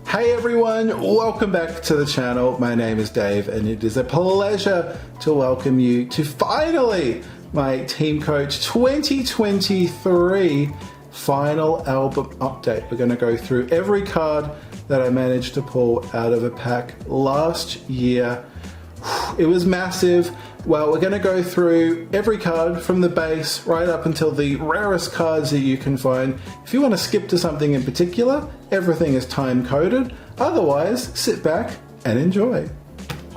Hey everyone, welcome back to the channel. My name is Dave and it is a pleasure to welcome you to finally my TeamCoach 2023 final album update. We're going to go through every card that I managed to pull out of a pack last year. It was massive. Well, we're going to go through every card from the base right up until the rarest cards that you can find. If you want to skip to something in particular, everything is time coded. Otherwise, sit back and enjoy.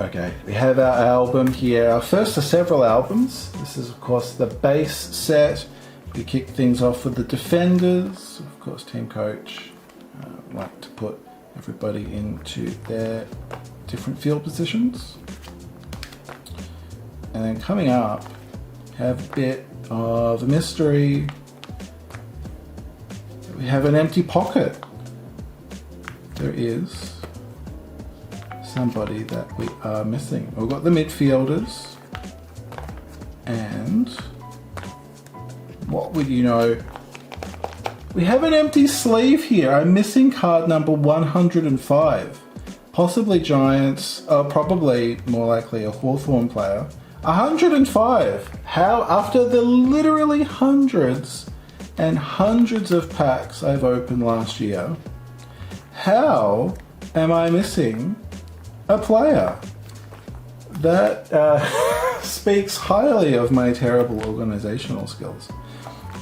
Okay, we have our album here. Our first of several albums. This is of course the base set. We kick things off with the Defenders. Of course, TeamCoach like to put everybody into their different field positions. And then coming up, have a bit of a mystery. We have an empty pocket. There is somebody that we are missing. We've got the midfielders. And what would you know? We have an empty sleeve here. I'm missing card number 105. Possibly Giants, probably more likely a Hawthorn player. 105. How, after the literally hundreds and hundreds of packs I've opened last year, how am I missing a player? That speaks highly of my terrible organizational skills.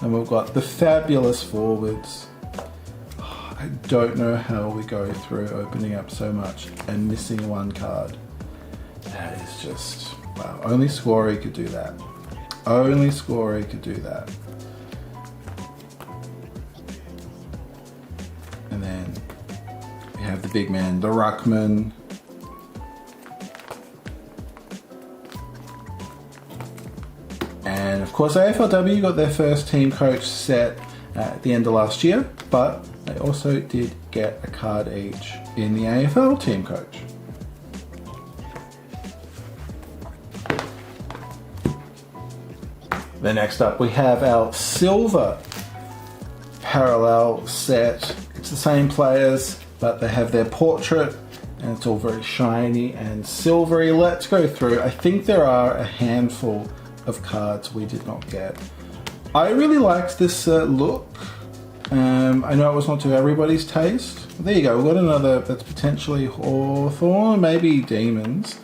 And we've got the fabulous forwards. I don't know how we go through opening up so much and missing one card. That is just... wow, only Scory could do that. Only Scory could do that. And then we have the big man, the Ruckman. And of course AFLW got their first TeamCoach set at the end of last year, but they also did get a card each in the AFL TeamCoach. Then next up we have our silver parallel set. It's the same players, but they have their portrait and it's all very shiny and silvery. Let's go through. I think there are a handful of cards we did not get. I really liked this look. I know it was not to everybody's taste. There you go, we've got another that's potentially Hawthorn, maybe Demons.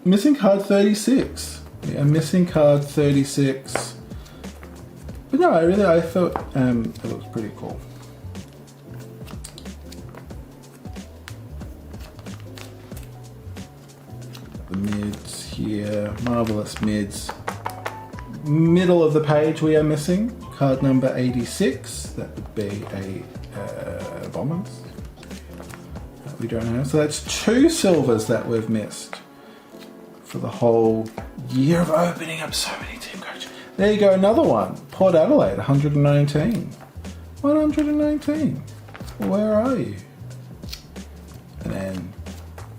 Missing card 36. Yeah, missing card 36. But no, I thought it was pretty cool. The mids here, marvelous mids. Middle of the page we are missing card number 86. That would be a Bombers that we don't have. So that's two silvers that we've missed for the whole year of opening up so many TeamCoach. There you go, another one. Port Adelaide, 119. 119. Where are you? And then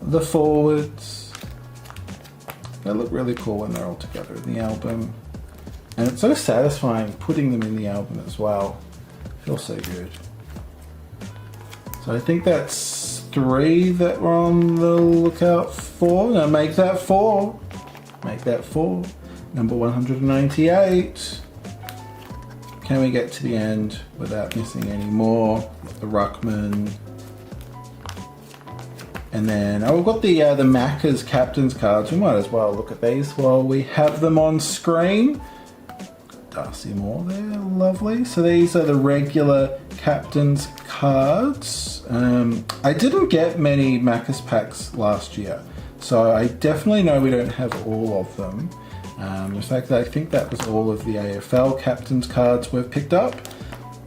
the forwards. They look really cool when they're all together in the album. And it's so satisfying putting them in the album as well. Feels so good. So I think that's 3 that we're on the lookout for. Now make that 4. Make that 4. Number 198. Can we get to the end without missing any more? The Ruckman. And then, we've got the Macca's captain's cards. We might as well look at these while we have them on screen. Darcy Moore there, lovely. So these are the regular captain's cards. I didn't get many Macca's packs last year, so I definitely know we don't have all of them. In fact, I think that was all of the AFL captain's cards we've picked up.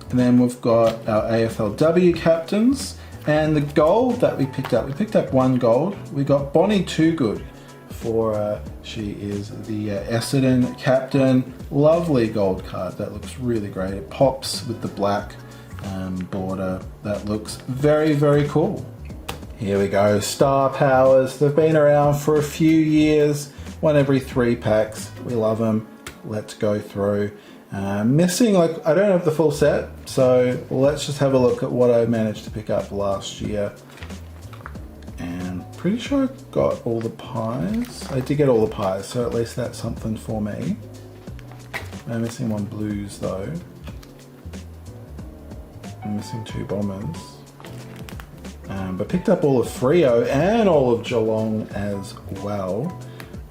And then we've got our AFLW captains and the gold that we picked up. We picked up 1 gold. We got Bonnie Toogood for, she is the Essendon captain. Lovely gold card. That looks really great. It pops with the black border. That looks very, very cool. Here we go, StarPowers. They've been around for a few years. 1 every 3 packs. We love them. Let's go through. Missing, like, I don't have the full set, so let's just have a look at what I managed to pick up last year. And pretty sure I got all the pies. I did get all the pies, so at least that's something for me. I'm missing one blues though. I'm missing 2 bombers. But picked up all of Freo and all of Geelong as well.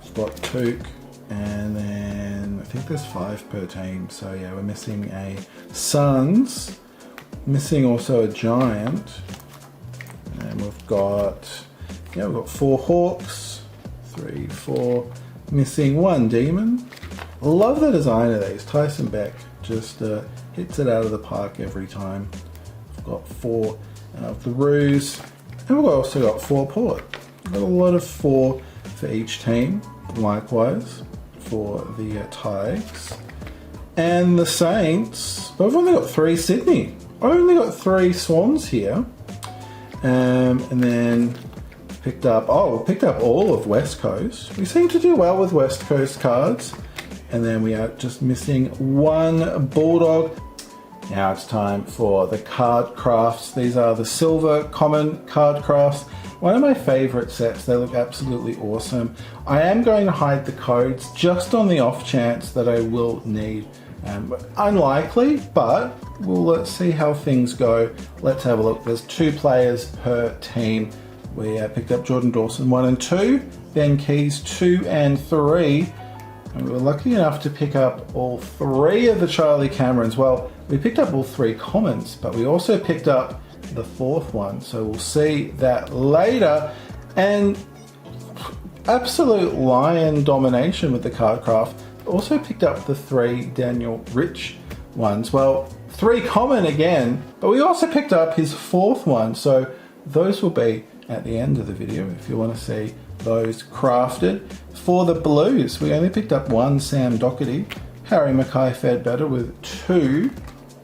I've got Took, and then I think there's 5 per team. So yeah, we're missing a Suns, missing also a Giant, and we've got 4 Hawks, 3, 4, missing 1 Demon. Love the design of these. Tyson Beck just hits it out of the park every time. We've got 4 of the Roos, and we've also got 4 Port. We've got a lot of 4 for each team, likewise for the Tigers. And the Saints, but we've only got 3 Sydney. Only got 3 Swans here. And then picked up all of West Coast. We seem to do well with West Coast cards. And then we are just missing 1 Bulldog. Now it's time for the CardCrafts. These are the silver common CardCrafts. One of my favorite sets. They look absolutely awesome. I am going to hide the codes just on the off chance that I will need. Unlikely, but let's see how things go. Let's have a look. There's 2 players per team. We picked up Jordan Dawson 1 and 2, Ben Keys 2 and 3. And we were lucky enough to pick up all 3 of the Charlie Camerons. Well, we picked up all 3 commons, but we also picked up the 4th one. So we'll see that later. And absolute lion domination with the CardCraft. Also picked up the 3 Daniel Rich ones. Well, 3 common again, but we also picked up his 4th one. So those will be at the end of the video if you want to see those crafted. For the Blues, we only picked up 1 Sam Doherty. Harry Mackay fared better with 2.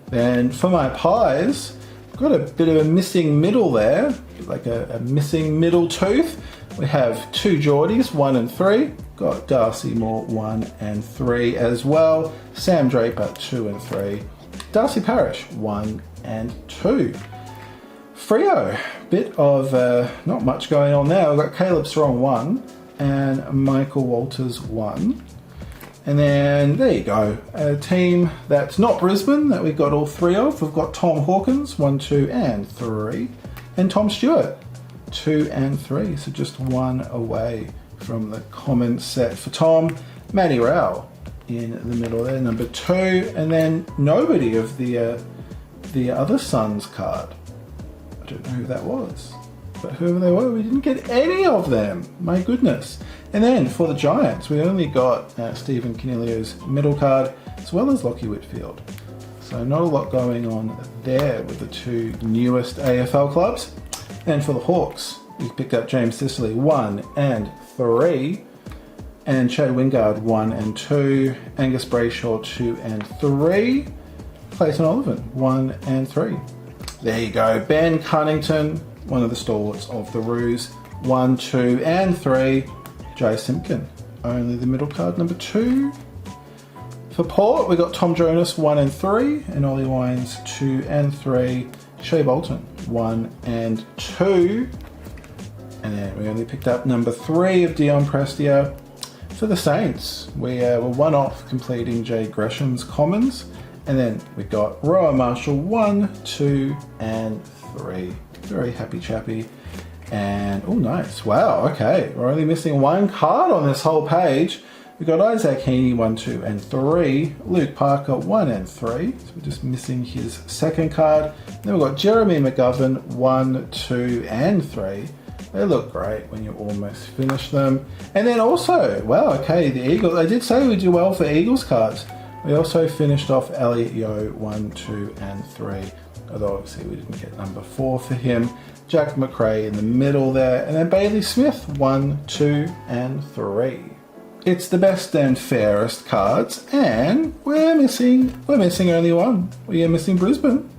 Then for my pies, got a bit of a missing middle there, like a missing middle tooth. We have 2 Geordies, 1 and 3. Got Darcy Moore 1 and 3 as well. Sam Draper 2 and 3. Darcy Parish 1 and 2. Freo, bit of not much going on there. We've got Caleb Strong 1 and Michael Walters 1. And then there you go, a team that's not Brisbane that we've got all 3 of. We've got Tom Hawkins 1, 2 and 3, and Tom Stewart 2 and 3. So just 1 away from the common set for Tom. Matty Rowell in the middle there, number 2, and then nobody of the other Suns card. I don't know who that was, but whoever they were, we didn't get any of them. My goodness. And then for the Giants, we only got Stephen Canelio's middle card, as well as Lockie Whitfield. So not a lot going on there with the 2 newest AFL clubs. And for the Hawks, we picked up James Sicily 1 and 3, and Chad Wingard 1 and 2, Angus Brayshaw 2 and 3, Clayton Olivan 1 and 3. There you go, Ben Cunnington, one of the stalwarts of the Roos, 1, 2 and 3, Jay Simpkin, only the middle card, number 2. For Port, we got Tom Jonas 1 and 3, and Ollie Wines 2 and 3, Shea Bolton 1 and 2. And then we only picked up number 3 of Dion Prestia. For the Saints, we were 1 off completing Jay Gresham's commons. And then we got Rowan Marshall 1, 2 and 3. Very happy chappy. And, oh nice, wow, okay. We're only missing 1 card on this whole page. We got Isaac Heaney 1, 2 and 3. Luke Parker 1 and 3. So we're just missing his 2nd card. Then we've got Jeremy McGovern 1, 2 and 3. They look great when you almost finish them. And then also, wow, okay, the Eagles. I did say we do well for Eagles cards. We also finished off Elliot Yeo 1, 2 and 3. Although obviously we didn't get number 4 for him. Jack McRae in the middle there. And then Bailey Smith 1, 2 and 3. It's the best and fairest cards, and we're missing only 1. We are missing Brisbane.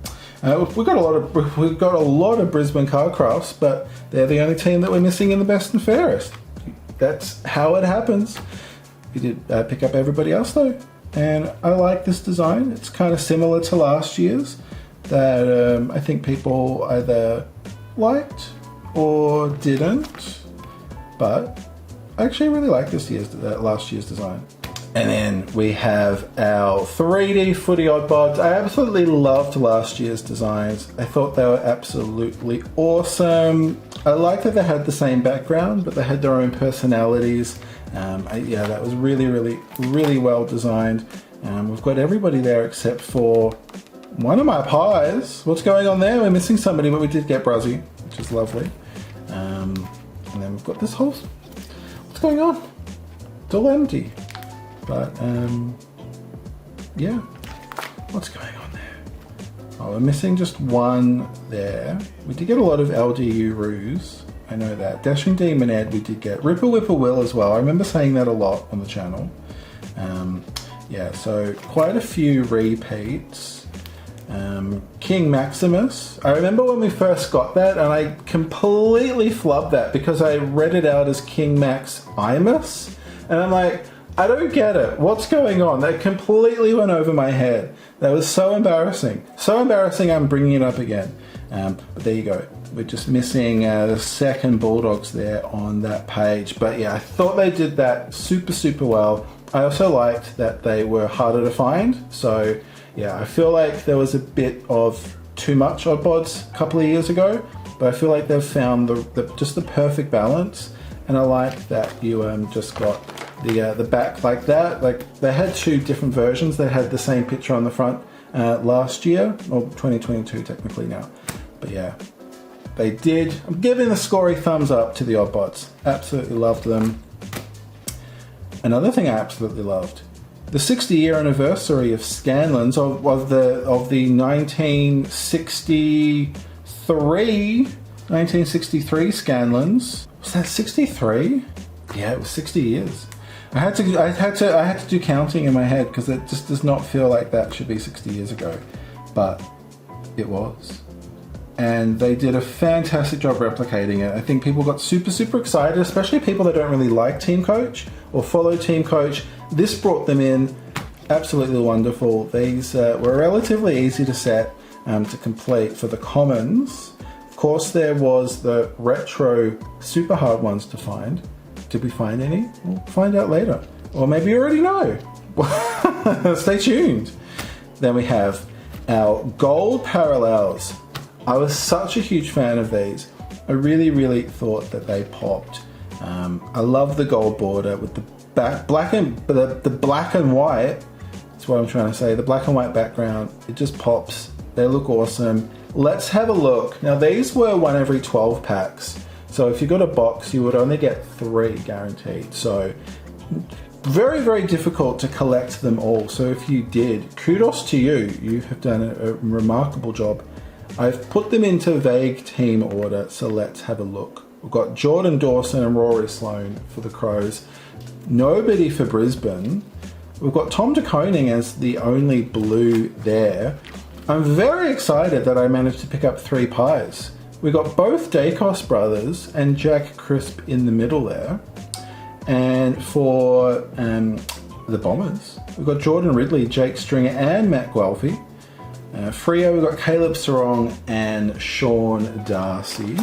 We've got a lot of Brisbane CardCrafts, but they're the only team that we're missing in the best and fairest. That's how it happens. We did pick up everybody else though. and I like this design. It's kind of similar to last year's that I think people either liked or didn't, but I actually really like last year's design. And then we have our 3D footy OddBodz. I absolutely loved last year's designs. I thought they were absolutely awesome. I like that they had the same background, but they had their own personalities. Yeah, that was really, really, really well designed. We've got everybody there except for one of my pies. What's going on there? We're missing somebody, but we did get Bruzzy, which is lovely. And then we've got this whole... What's going on? It's all empty. But, yeah. What's going on there? Oh, we're missing just one there. We did get a lot of LDU roos. I know that. Dashing Demon Ed we did get. Ripper Whipper Will as well. I remember saying that a lot on the channel. Yeah, so quite a few repeats. King Maximus. I remember when we first got that and I completely flubbed that because I read it out as King Max Imus. And I'm like, I don't get it. What's going on? That completely went over my head. That was so embarrassing. So embarrassing I'm bringing it up again. But there you go. We're just missing the second Bulldogs there on that page. But yeah, I thought they did that super, super well. I also liked that they were harder to find. So yeah, I feel like there was a bit of too much OddBodz a couple of years ago. But I feel like they've found just the perfect balance. And I like that you just got the back like that. Like they had two different versions. They had the same picture on the front last year, or 2022 technically now. But yeah, they did. I'm giving the scory thumbs up to the OddBodz. Absolutely loved them. Another thing I absolutely loved, the 60-year anniversary of Scanlens of the 1963 Scanlens. Was that 63? Yeah, it was 60 years. I had to do counting in my head because it just does not feel like that should be 60 years ago, but it was. And they did a fantastic job replicating it. I think people got super, super excited, especially people that don't really like TeamCoach or follow TeamCoach. This brought them in. Absolutely wonderful. These were relatively easy to set to complete for the commons. Of course, there was the retro super hard ones to find. Did we find any? We'll find out later. Or maybe you already know. Stay tuned. Then we have our gold parallels. I was such a huge fan of these. I really, really thought that they popped. I love the gold border with the black and white. That's what I'm trying to say. The black and white background. It just pops. They look awesome. Let's have a look. Now these were 1 every 12 packs. So if you got a box, you would only get 3 guaranteed. So very, very difficult to collect them all. So if you did, kudos to you. You have done a remarkable job. I've put them into vague team order, so let's have a look. We've got Jordan Dawson and Rory Sloane for the Crows. Nobody for Brisbane. We've got Tom de Koning as the only blue there. I'm very excited that I managed to pick up 3 pies. We got both Dacos brothers and Jack Crisp in the middle there. And for the Bombers, we've got Jordan Ridley, Jake Stringer and Matt Guelphy. Freo, we've got Caleb Sarong and Sean Darcy.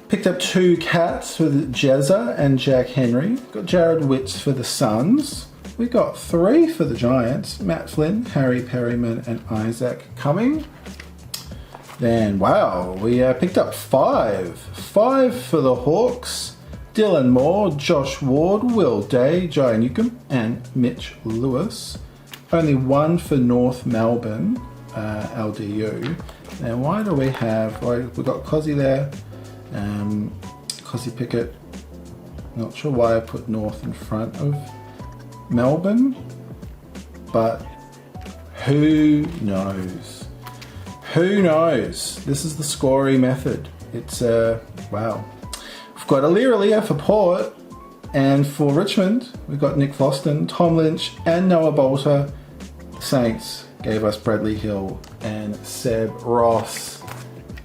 Picked up 2 Cats with Jezza and Jack Henry. Got Jared Witts for the Suns. We got 3 for the Giants. Matt Flynn, Harry Perryman and Isaac Cumming. Then, wow, we picked up 5. 5 for the Hawks. Dylan Moore, Josh Ward, Will Day, Jai Newcomb and Mitch Lewis. Only 1 for North Melbourne, LDU. Now, why do we have... We've got Cozzy there. Cozzy Pickett. Not sure why I put North in front of Melbourne. But who knows? Who knows? This is the scoring method. It's, wow. We've got Aliria for Port. And for Richmond, we've got Nick Floston, Tom Lynch and Noah Bolter. Saints gave us Bradley Hill and Seb Ross.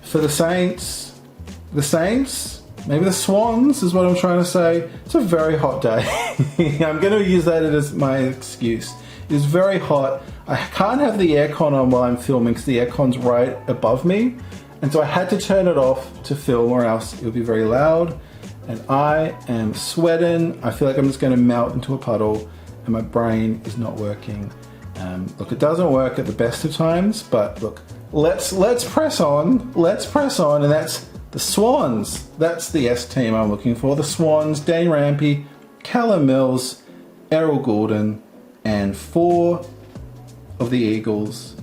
For the Saints, maybe the Swans is what I'm trying to say. It's a very hot day. I'm going to use that as my excuse. is very hot. I can't have the aircon on while I'm filming because the aircon's right above me. And so I had to turn it off to film or else it would be very loud. And I am sweating. I feel like I'm just going to melt into a puddle and my brain is not working. Look, it doesn't work at the best of times, but look, let's press on. Let's press on, and that's the Swans. That's the S team I'm looking for. The Swans, Dane Rampy, Callum Mills, Errol Gordon, and 4 of the Eagles,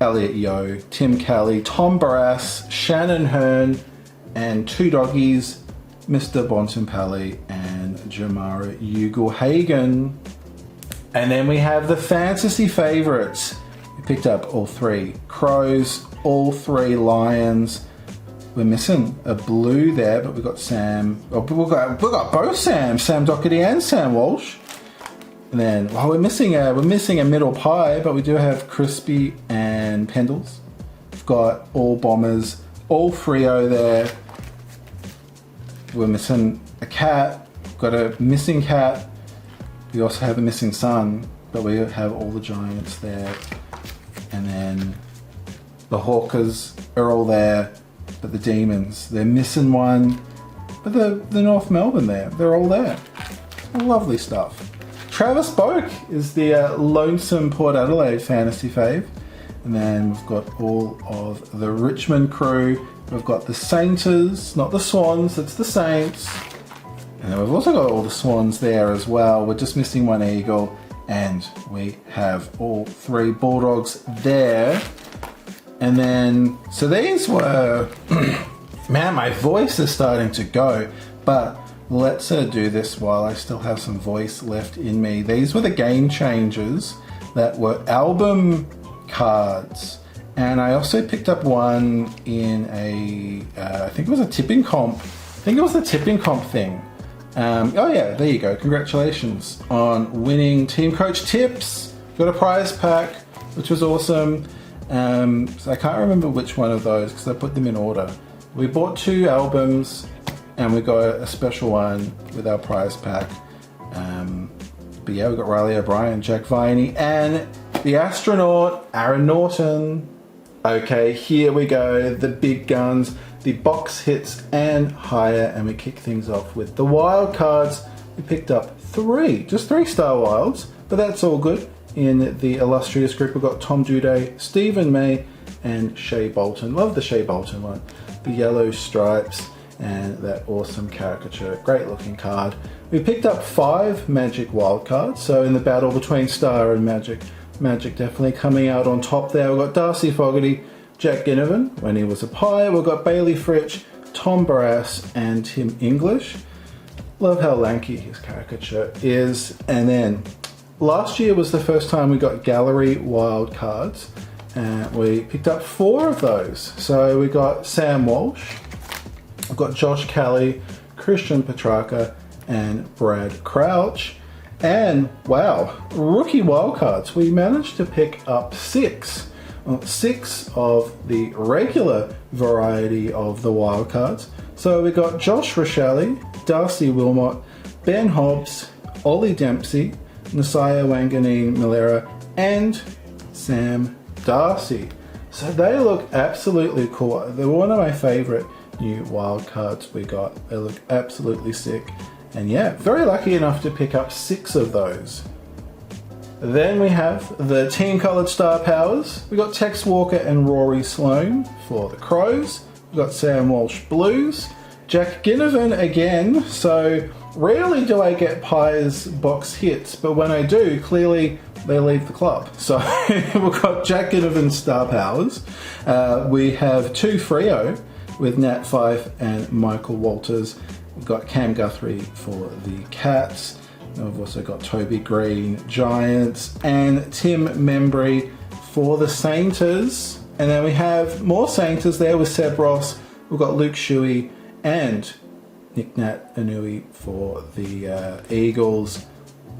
Elliot Yeo, Tim Kelly, Tom Barrass, Shannon Hearn, and 2 doggies, Mr. Bontempelli and Jamara Ugle-Hagan. And then we have the fantasy favourites. We picked up all 3 Crows, all 3 Lions. We're missing a blue there, but we've got Sam. Oh, we've got both Sam Doherty and Sam Walsh. And then we're missing a middle pie, but we do have Crispy and Pendles. We've got all Bombers, all Freo there. We're missing a cat. We've got a missing cat. We also have a missing sun, but we have all the Giants there. And then the Hawkers are all there, but the Demons, they're missing one. But the North Melbourne there, they're all there. Lovely stuff. Travis Boak is the lonesome Port Adelaide fantasy fave. And then we've got all of the Richmond crew. We've got the Sainters, not the Swans, it's the Saints. And then we've also got all the Swans there as well. We're just missing 1 Eagle. And we have all 3 Bulldogs there. And then, so these were, man, my voice is starting to go. But let's do this while I still have some voice left in me. These were the game changers that were album cards. And I also picked up one in I think it was a tipping comp. I think it was the tipping comp thing. Oh yeah, there you go. Congratulations on winning TeamCoach tips. Got a prize pack, which was awesome. So I can't remember which one of those because I put them in order. We bought 2 albums and we got a special one with our prize pack. But yeah, we got Riley O'Brien, Jack Viney, and the astronaut, Aaron Norton. Okay, here we go. The big guns. The box hits and higher, and we kick things off with the Wildcards. We picked up 3, just 3 Star Wilds, but that's all good. In the illustrious group, we've got Tom Duday, Stephen May, and Shea Bolton. Love the Shea Bolton one. The yellow stripes and that awesome caricature. Great looking card. We picked up 5 Magic Wildcards, so in the battle between Star and Magic, Magic definitely coming out on top there. We've got Darcy Fogarty, Jack Ginnivan when he was a Pie. We've got Bailey Fritsch, Tom Barrass, and Tim English. Love how lanky his caricature is. And then last year was the first time we got gallery wild cards. And we picked up 4 of those. So we got Sam Walsh, we've got Josh Kelly, Christian Petrarca, and Brad Crouch. And wow, rookie wildcards. We managed to pick up 6. 6 of the regular variety of the wildcards. So we got Josh Rochelle, Darcy Wilmot, Ben Hobbs, Ollie Dempsey, Nasiah Wanganeen Milera, and Sam Darcy. So they look absolutely cool. They're one of my favorite new wildcards we got. They look absolutely sick. And yeah, very lucky enough to pick up 6 of those. Then we have the Team Coloured Star Powers. We got Tex Walker and Rory Sloane for the Crows. We got Sam Walsh Blues, Jack Ginnivan again. So rarely do I get Pies box hits, but when I do, clearly they leave the club. So we've got Jack Ginnivan Star Powers. We have 2 Freo with Nat Fife and Michael Walters. We've got Cam Guthrie for the Cats. And we've also got Toby Green, Giants, and Tim Membry for the Sainters. And then we have more Sainters there with Seb Ross. We've got Luke Shuey and Nick Nat Anui for the Eagles.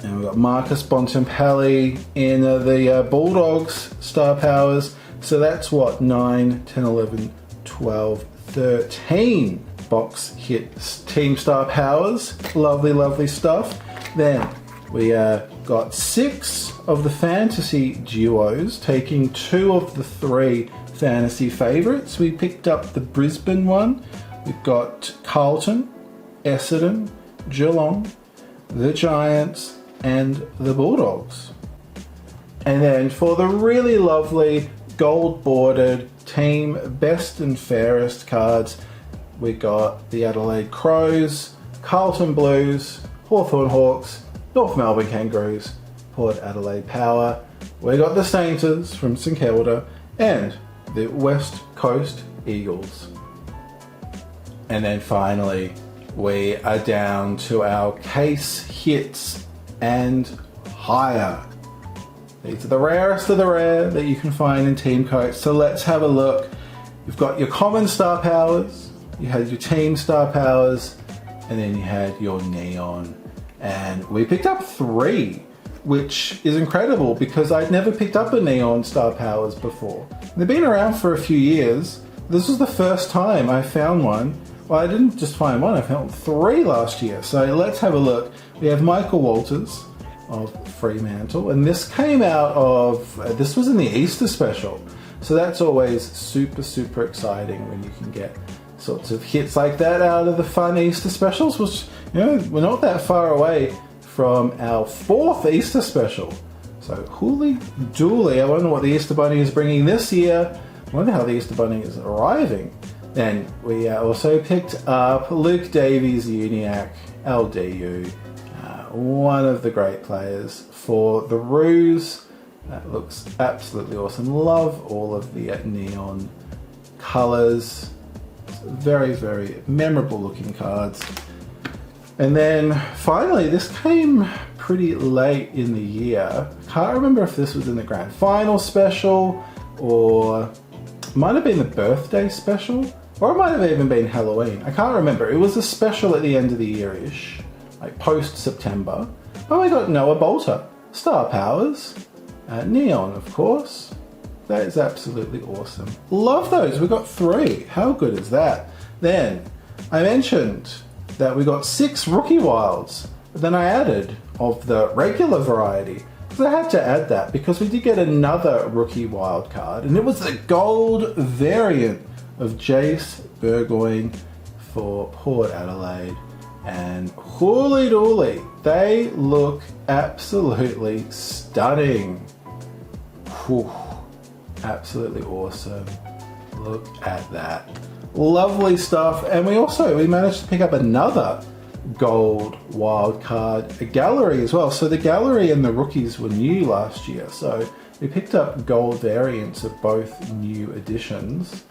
And we've got Marcus Bontempelli in the Bulldogs Star Powers. So that's what, 9, 10, 11, 12, 13 box hit Team Star Powers. Lovely, lovely stuff. Then we got 6 of the fantasy duos, taking 2 of the 3 fantasy favourites. We picked up the Brisbane one. We've got Carlton, Essendon, Geelong, the Giants, and the Bulldogs. And then for the really lovely gold bordered team best and fairest cards, we got the Adelaide Crows, Carlton Blues, Hawthorn Hawks, North Melbourne Kangaroos, Port Adelaide Power. We got the Sainters from St Kilda and the West Coast Eagles. And then finally, we are down to our case hits and higher. These are the rarest of the rare that you can find in TeamCoach. So let's have a look. You've got your common StarPowers, you had your team StarPowers, and then you had your neon. And we picked up 3, which is incredible because I'd never picked up a neon StarPowers before. They've been around for a few years. This was the first time I found one. Well, I didn't just find one, I found 3 last year. So let's have a look. We have Michael Walters of Fremantle, and this came out of, this was in the Easter special. So that's always super, super exciting when you can get sorts of hits like that out of the fun Easter specials, which, you know, we're not that far away from our 4th Easter special. So hooly dooly, I wonder what the Easter Bunny is bringing this year. I wonder how the Easter Bunny is arriving. Then we also picked up Luke Davies-Uniacke, LDU, one of the great players for the Roos. That looks absolutely awesome. Love all of the neon colours. Very, very memorable looking cards. And then finally, this came pretty late in the year. Can't remember if this was in the grand final special or might have been the birthday special, or it might have even been Halloween. I can't remember. It was a special at the end of the year-ish, like post-September. But we got Noah Bolter, StarPowers, neon, of course. That is absolutely awesome. Love those. We got 3. How good is that? Then I mentioned that we got 6 rookie wilds, but then I added of the regular variety. So I had to add that because we did get another rookie wild card, and it was the gold variant of Jace Burgoyne for Port Adelaide. And hooly dooly, they look absolutely stunning. Whew. Absolutely awesome. Look at that. Lovely stuff. And we managed to pick up another gold wild card, a gallery as well. So the gallery and the rookies were new last year. So we picked up gold variants of both new editions.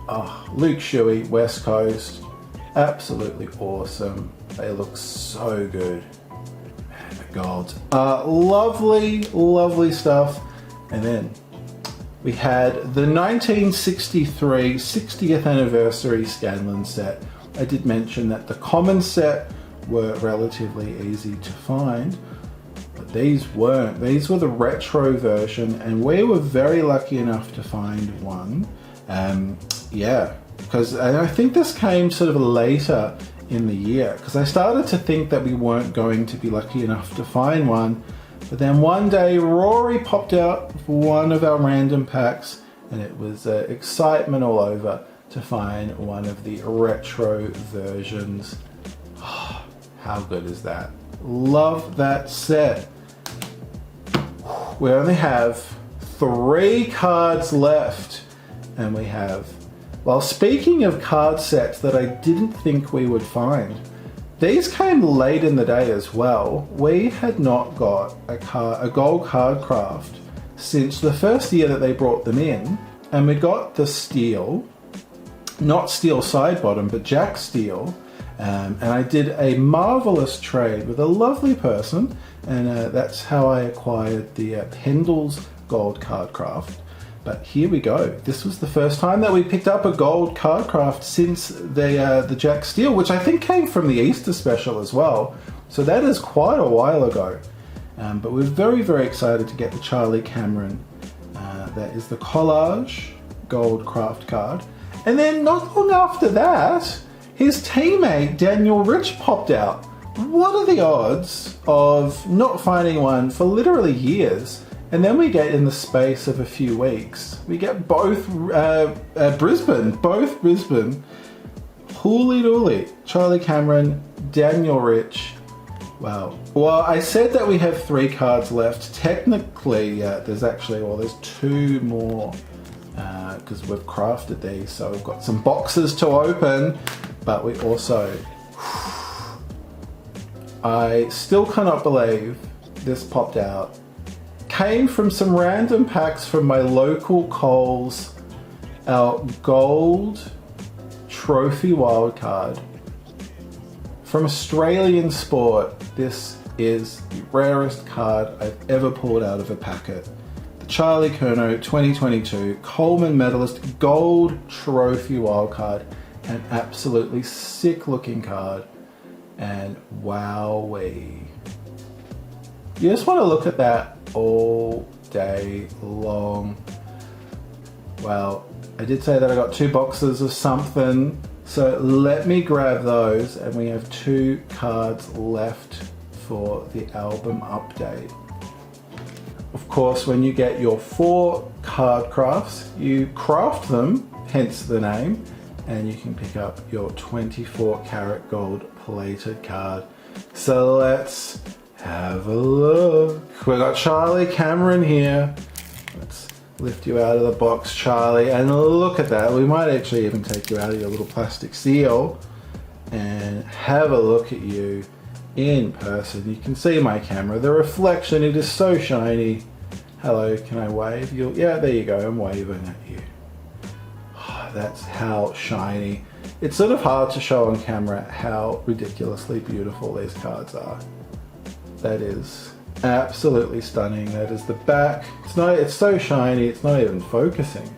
Oh, Luke Shuey, West Coast. Absolutely awesome. They look so good. Man, the golds. Lovely, lovely stuff. And then we had the 1963 60th anniversary Scanlens set. I did mention that the common set were relatively easy to find, but these weren't. These were the retro version, and we were very lucky enough to find one. Because I think this came sort of later in the year, because I started to think that we weren't going to be lucky enough to find one. But then one day Rory popped out for one of our random packs, and it was excitement all over to find one of the retro versions. Oh, how good is that? Love that set. We only have 3 cards left, and we have, well, speaking of card sets that I didn't think we would find, these came late in the day as well. We had not got a gold CardCraft since the first year that they brought them in, and we got the steel, not steel side bottom, but Jack Steel, and I did a marvelous trade with a lovely person, and that's how I acquired the Pendle's gold CardCraft. But here we go. This was the first time that we picked up a gold CardCraft since the Jack Steel, which I think came from the Easter special as well. So that is quite a while ago. But we're very, very excited to get the Charlie Cameron. That is the Collage gold craft card. And then not long after that, his teammate Daniel Rich popped out what are the odds of not finding one for literally years, and then we get in the space of a few weeks, we get both Brisbane. Hooly dooly. Charlie Cameron, Daniel Rich. Wow. Well, I said that we have 3 cards left. Technically, there's actually, well, there's 2 more because we've crafted these, so we've got some boxes to open, but we also... I still cannot believe this popped out. Came from some random packs from my local Coles, our Gold Trophy Wildcard. From Australian Sport, this is the rarest card I've ever pulled out of a packet. The Charlie Curnow 2022 Coleman Medalist Gold Trophy Wildcard. An absolutely sick looking card. And wowee. You just want to look at that all day long. Well, I did say that I got 2 boxes of something, so let me grab those, and we have 2 cards left for the album update. Of course, when you get your 4 CardCrafts, you craft them, hence the name, and you can pick up your 24 karat gold plated card. So let's have a look. We've got Charlie Cameron here. Let's lift you out of the box, Charlie, and look at that. We might actually even take you out of your little plastic seal and have a look at you in person. You can see my camera, the reflection, it is so shiny. Hello, can I wave? Yeah, there you go, I'm waving at you. That's how shiny. It's sort of hard to show on camera how ridiculously beautiful these cards are. That is absolutely stunning. That is the back. It's so shiny, it's not even focusing.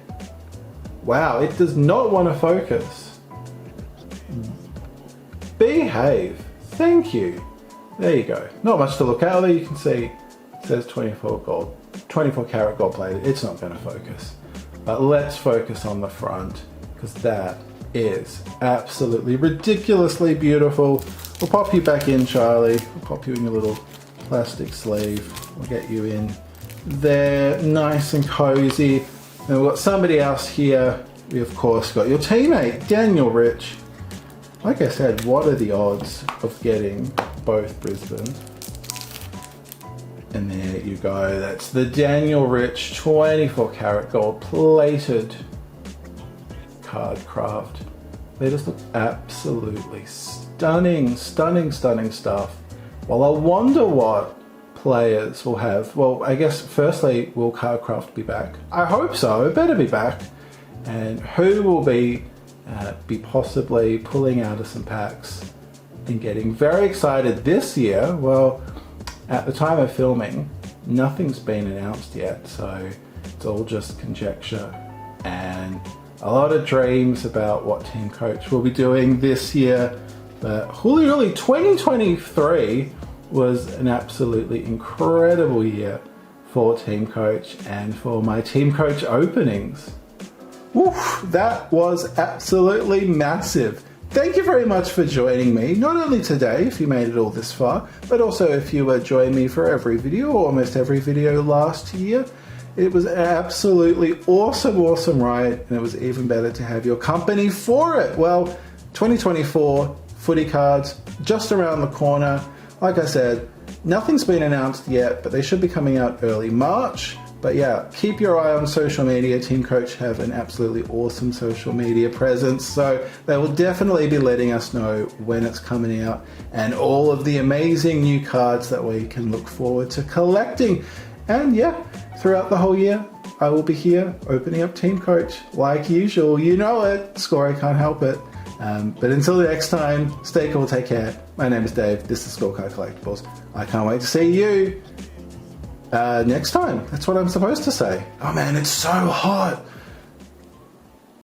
Wow, it does not want to focus. Behave. Thank you. There you go. Not much to look at, although you can see it says 24 karat gold plated. It's not going to focus. But let's focus on the front, because that is absolutely ridiculously beautiful. We'll pop you back in, Charlie. We'll pop you in your little plastic sleeve. We'll get you in there, nice and cozy. And we've got somebody else here. We of course got your teammate, Daniel Rich. Like I said, what are the odds of getting both Brisbane? And there you go, that's the Daniel Rich 24 karat gold plated CardCraft. They just look absolutely stunning, stunning, stunning stuff. Well, I wonder what players will have. Well, I guess firstly, will CardCraft be back? I hope so, it better be back. And who will be possibly pulling out of some packs and getting very excited this year? Well, at the time of filming, nothing's been announced yet, so it's all just conjecture and a lot of dreams about what TeamCoach will be doing this year. But really, 2023 was an absolutely incredible year for TeamCoach and for my TeamCoach openings. Oof, that was absolutely massive. Thank you very much for joining me, not only today, if you made it all this far, but also if you joined me for every video, or almost every video last year. It was an absolutely awesome ride, and it was even better to have your company for it. Well, 2024 footy cards just around the corner. Like I said, nothing's been announced yet, but they should be coming out early March. But yeah, keep your eye on social media. TeamCoach have an absolutely awesome social media presence, so they will definitely be letting us know when it's coming out and all of the amazing new cards that we can look forward to collecting. And yeah, throughout the whole year, I will be here opening up TeamCoach like usual. You know it, Score, I can't help it. But until the next time, stay cool, take care. My name is Dave, this is Scorecard Collectibles. I can't wait to see you next time. That's what I'm supposed to say. Oh man, it's so hot.